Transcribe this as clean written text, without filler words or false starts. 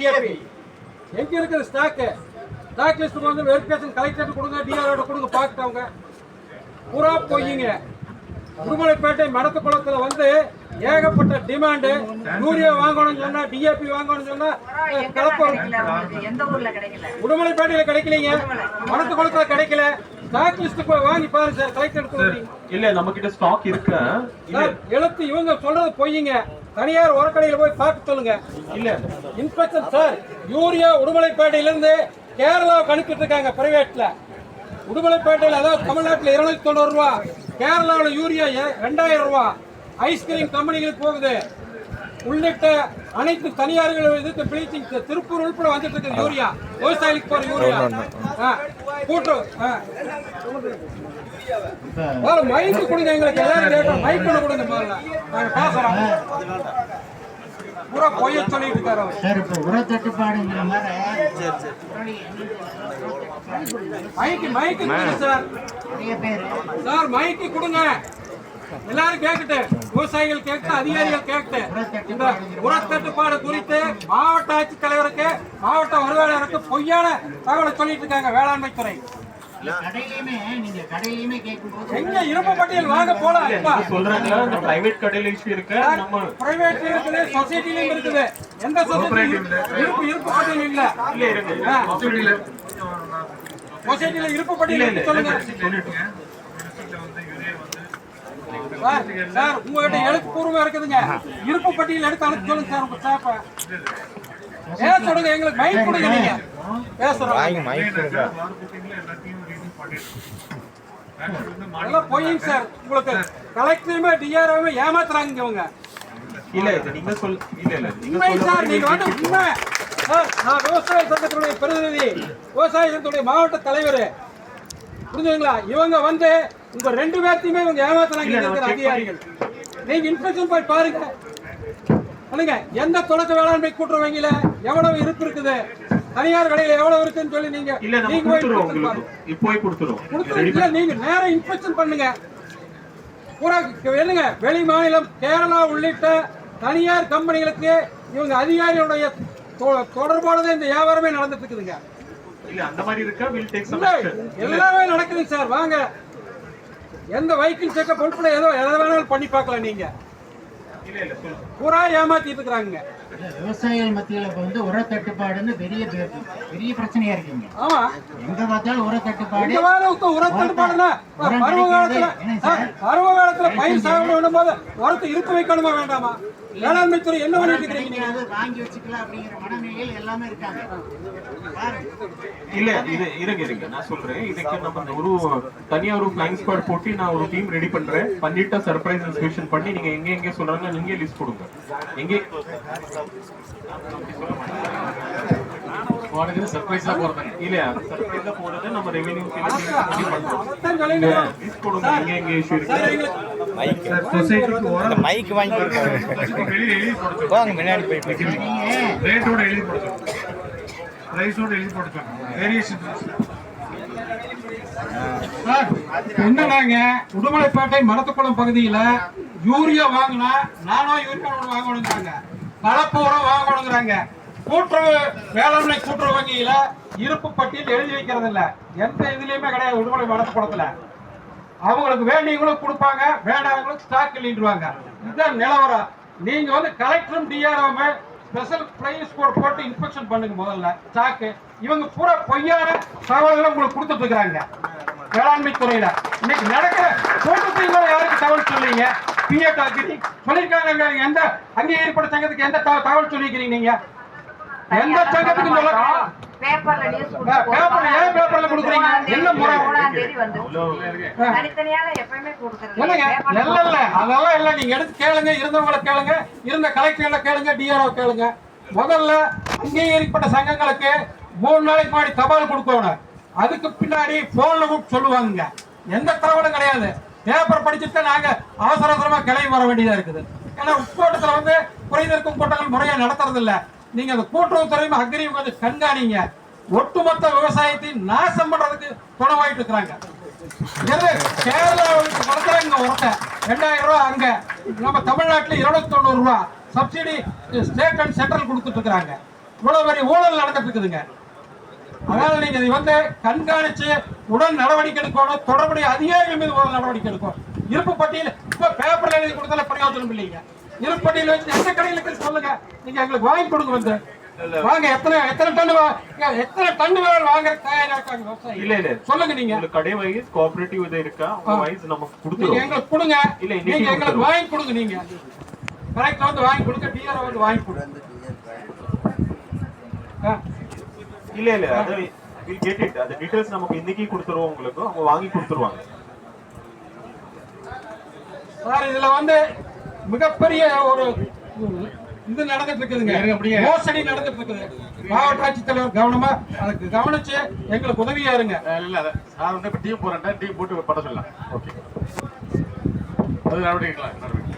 எங்க இருக்குது stock list வந்து வெரிஃபிகேஷன் கலெக்டர் கொடுங்க, டிஆர்ஓ கொடுங்க, பார்த்துட்டவங்க பூரா போயிங்க. உடுமலைப்பேட்டை மடத்துக்குளத்துல வந்து ஏகப்பட்ட டிமாண்டு. யூரியா வாங்கணும்னு சொன்னா, டிஏபி வாங்கணும்னு சொன்னா கலப்பம். உடுமலைப்பேட்டையில கிடைக்கலீங்க, மடத்துக்குளத்துல கிடைக்கல. ஸ்டாக் லிஸ்ட் வாங்கி பாருங்க சார், கலெக்டர் இல்ல நம்ம கிட்ட ஸ்டாக் இருக்கு. எழுத்து இவங்க சொல்றது பொய்யுங்க. தனியார் உரக்கடையில போய் பார்க்க சொல்லுங்க. இல்ல இன்ஸ்பெக்டர் சார், யூரியா உடுமலைப்பேட்டையில இருந்து கேரளாவுக்கு அனுப்பிட்டு இருக்காங்க பிரைவேட்ல. உடுமலைப்பேட்டையில் அதாவது தமிழ்நாட்டில் 290 ரூபா, கேரளாவில் யூரியா 2000 ரூபா. ஐஸ்கிரீம் கம்பெனிகளுக்கு போகுது, உள்ளிட்ட அனைத்து தனியார்கள் எதிர்த்து பிளீச்சிங் திருப்பூர் உள்பட வந்துட்டு இருக்கு யூரியா. விவசாயிகளுக்கு போற யூரியா கூட்டு மைக்கு கொடுங்க, எங்களுக்கு எல்லாரும் கேட்டோம். மைக் கொடுங்க, நாங்க பேசுறோம். பூரா பொய்ய சொல்லிட்டு இருக்காரு அவர். உர தட்டுப்பாடுங்கிற மாதிரி மைக்கு கொடுங்க சார். சார் மைக்கு கொடுங்க, எல்லாரும் கேட்கட்டு, விவசாயிகள் கேட்க, அதிகாரிகள் கேட்க. இந்த உர தட்டுப்பாடு குறித்து மாவட்ட ஆட்சித்தலைவருக்கு, மாவட்ட வருவாளருக்கு பொய்யான தகவலை சொல்லிட்டு இருக்காங்க வேளாண்மை துறை. எங்க இருப்பு பட்டியல் வாங்க போல சொல்றாங்க. பிரைவேட் கடையில இஷ்யூ இருக்கு, நம்ம பிரைவேட்ல இருக்குது, சொசைட்டிலயும் இருக்குது. எந்த சொசைட்டி இருப்பு பட்டியல் இல்ல? இல்ல இருக்கு, சொசைட்டில இருப்பு பட்டியல் சொல்லுங்க சார். உங்ககிட்ட எழுத்துப்பூர்வமா இருக்குதுங்க, இருப்பு பட்டியல் எடுத்து அனுப்பி சொல்லுங்க சார். உங்க ஸ்டாஃப பேச சொல்லுங்க, எங்களுக்கு மைக் கொடுங்க, நீங்க பேசுறோம். போயிங்க சார், உங்களுக்கு கலெக்டருமே டிஆர்ஓமே ஏமாத்துறாங்க இவங்க. இல்ல நீங்க சொல் இல்ல உண்மை சார், நீங்க வந்து உண்மை சார். நான் விவசாய சங்கத்தினுடைய பிரதிநிதி, விவசாய சங்கத்துடைய மாவட்ட தலைவர், புரிஞ்சுங்களா? இவங்க வந்து உங்க 2 பேர்த்தையுமே இவங்க ஏமாத்துறாங்க இருக்கிற அதிகாரிகள். நீங்க இன்ஸ்பெக்ஷன் போய் பாருங்க. பண்ணுங்க, எந்த தொடக்க வேளாண்மை கூட்டுறவு வங்கியில எவ்வளவு இருப்பு இருக்குது, தனியார் கடையில எவ்வளவு இருக்குன்னு சொல்லி நீங்க நீங்க நேர இன்ஸ்பெக்ஷன் பண்ணுங்க. பூரா என்னங்க, வெளி மாநிலம் கேரளா உள்ளிட்ட தனியார் கம்பெனிகளுக்கு இவங்க அதிகாரிகளுடைய தொடர்பானது இந்த வியாபாரமே நடந்துட்டு இருக்குதுங்க. எல்லாமே நடக்குதுங்க சார். வாங்க, எந்த வெஹிக்கிள் செக்கப் உட்பட ஏதோ எதை வேணாலும் பண்ணி பார்க்கலாம். நீங்க பூரா ஏமாத்திட்டு இருக்கிறாங்க. விவசாயிகள் மத்தியில வந்து உர தட்டுப்பாடுன்னு பெரிய பிரச்சனையா இருக்குங்க. ஆமா, எங்க பார்த்தாலும் உர தட்டுப்பாடு. உர தட்டுப்பாடுனா பருவ காலத்துல பயிர் சாகுபடி பண்ணும்போது உரத்தை இருப்பு வைக்கணுமா வேண்டாமா? வேளாண்மை துறை என்ன பண்ணிட்டு இருக்கீங்க? நீங்க வாங்கி வச்சுக்கலாம் அப்படிங்கிற மனநிலையில் எல்லாமே இருக்காங்க. இல்ல இது இருங்க நான் சொல்றேன். இதுக்கு நம்ம ஒரு தனியா ஒரு ஃளைங் ஸ்குவாட் போட்டு நான் ஒரு டீம் ரெடி பண்றேன். பண்ணிட்டா சர்ப்ரைஸ் இன்ஸ்பெக்ஷன் பண்ணி நீங்க எங்க சொல்றாங்க நீங்க லிஸ்ட் கொடுங்க. எங்க வாடகை சர்ப்ரைஸா போறது இல்ல, சர்ப்ரைஸா போறது நம்ம ரெவென்யூ லிஸ்ட் கொடுங்க. எங்க இஷ்யூ இருக்கு மைக் மைக் வாங்கி கொடுங்க. முன்னாடி போய் ரேட்டோட எழுதி போடுங்க, பிரைஸோட எழுதி போடுங்க. வேரியேஷன் என்னடாங்க, உடுமலைப்பேட்டை மடத்துக்குளம் பகுதியில யூரியா வாங்கினா நானோ யூரியா வாங்கணுங்கிறாங்க, கலப்பு உரம் வாங்கணுங்கிறாங்க. கூட்டுறவு வேளாண்மை கூட்டுறவு வங்கியில இருப்பு பட்டியல் எழுதி வைக்கிறது இல்ல, எந்த இதுலயுமே கிடையாது. உடுமலை மடத்துக்குளத்துல அவங்களுக்கு வேண்டியவங்களும் கொடுப்பாங்க, வேண்டாதவங்களுக்கு ஸ்டாக் இல்லைன்றுவாங்க. இதுதான் நிலவரம். நீங்க வந்து கலெக்டரும் டிஆர்ஓமே ஸ்பெஷல் பிரைஸ் கோட் போட்டு இன்ஸ்பெக்ஷன் பண்ணுங்க முதல்ல ஸ்டாக்கு. இவங்க பூரா பொய்யான தகவல்களை உங்களுக்கு கொடுத்துட்டு இருக்கிறாங்க வேளாண்மை துறையில. இன்னைக்கு நடக்கிற கூட்டத்தையும் யாருக்கு தகவல் சொல்றீங்க? பிஎட் அக்ரி சொல்லியிருக்காங்க. எந்த அங்கீகரிக்கப்பட்ட சங்கத்துக்கு எந்த தகவல் சொல்லிக்கிறீங்க? நீங்க எந்த சங்கத்துக்கு சொல்ல பேப்பர்ல கொடுக்குறீங்க? என்ன முறை? அதெல்லாம் இல்ல. நீங்க எடுத்து கேளுங்க, இருந்தவங்களை கேளுங்க, இருந்த கலெக்டர்ல கேளுங்க, டிஆர்ஓ கேளுங்க. முதல்ல அங்கீகரிக்கப்பட்ட சங்கங்களுக்கு 3 நாளைக்கு முன்னாடி தபால் கொடுக்கணும். அதுக்கு பின்னாடி போன்ல கூப்பிட்டு சொல்லுவாங்க. எந்த தகவலும் கிடையாது. பேப்பர் படிச்சுட்டு நாங்க அவசரமா கிளம்பி வர வேண்டியதா இருக்குது. ஏன்னா உட்கோட்டத்துல வந்து குறைந்திருக்கும் கூட்டங்கள் முறையா நடத்துறது இல்ல. நீங்க அந்த கூட்டுறவுத்துறையும் அக்ரியும் கொஞ்சம் கண்காணிங்க. ஒட்டுமொத்த விவசாயத்தையும் நாசம் பண்றதுக்கு துணவாயிட்டு இருக்கிறாங்க. கேரளாவுக்கு கொடுக்குறாங்க உரத்தை 2000 ரூபாய், அங்க நம்ம தமிழ்நாட்டில் 290 ரூபாய் சப்சிடி ஸ்டேட் அண்ட் சென்ட்ரல் கொடுத்துட்டு இருக்கிறாங்க. இவ்வளவு பெரிய ஊழல் நடந்துட்டு இருக்குதுங்க. அதனால நீங்க இதை வந்து கண்காணிச்சு உடன் நடவடிக்கை எடுக்கணும். தொடர்புடைய அதிகாரிகள் மீது உடல் நடவடிக்கை எடுக்கும். இருப்பு பட்டியல் இப்ப பேப்பர்ல எழுதி கொடுத்தால பிரயோஜனம் இல்லைங்க. இருப்பு பட்டியல் வச்சு எந்த கடையில சொல்லுங்க, நீங்க எங்களுக்கு வாங்கி கொடுங்க. வந்து வாங்க, எத்தனை டன் வாங்குற தயாரா இருக்காங்க விவசாயி? இல்ல சொல்லுங்க. நீங்க கடை வைஸ் கோஆபரேட்டிவ் இது இருக்கா? வைஸ் நமக்கு கொடுத்துருவோம். எங்களுக்கு கொடுங்க. இல்ல நீங்க எங்களுக்கு வாங்கி கொடுங்க. நீங்க கரெக்ட் வந்து வாங்கி கொடுங்க. டிஆர் வந்து வாங்கி கொடுங்க. இல்ல அது வில் கெட் இட். அந்த டீடைல்ஸ் நமக்கு இன்னைக்கு கொடுத்துருவோம். உங்களுக்கு அவங்க வாங்கி கொடுத்துருவாங்க சார். இதுல வந்து மிகப்பெரிய ஒரு இது நடந்துட்டு இருக்குதுங்க. மோசடி நடந்துட்டு இருக்குது. மாவட்ட ஆட்சித்தலைவர் கவனமா அதுக்கு கவனிச்சு எங்களுக்கு உதவியா இருங்க. இல்ல சார் வந்து இப்ப டீம் போறேன், டீம் போட்டு பண்ண சொல்லலாம். ஓகே, அது நடவடிக்கை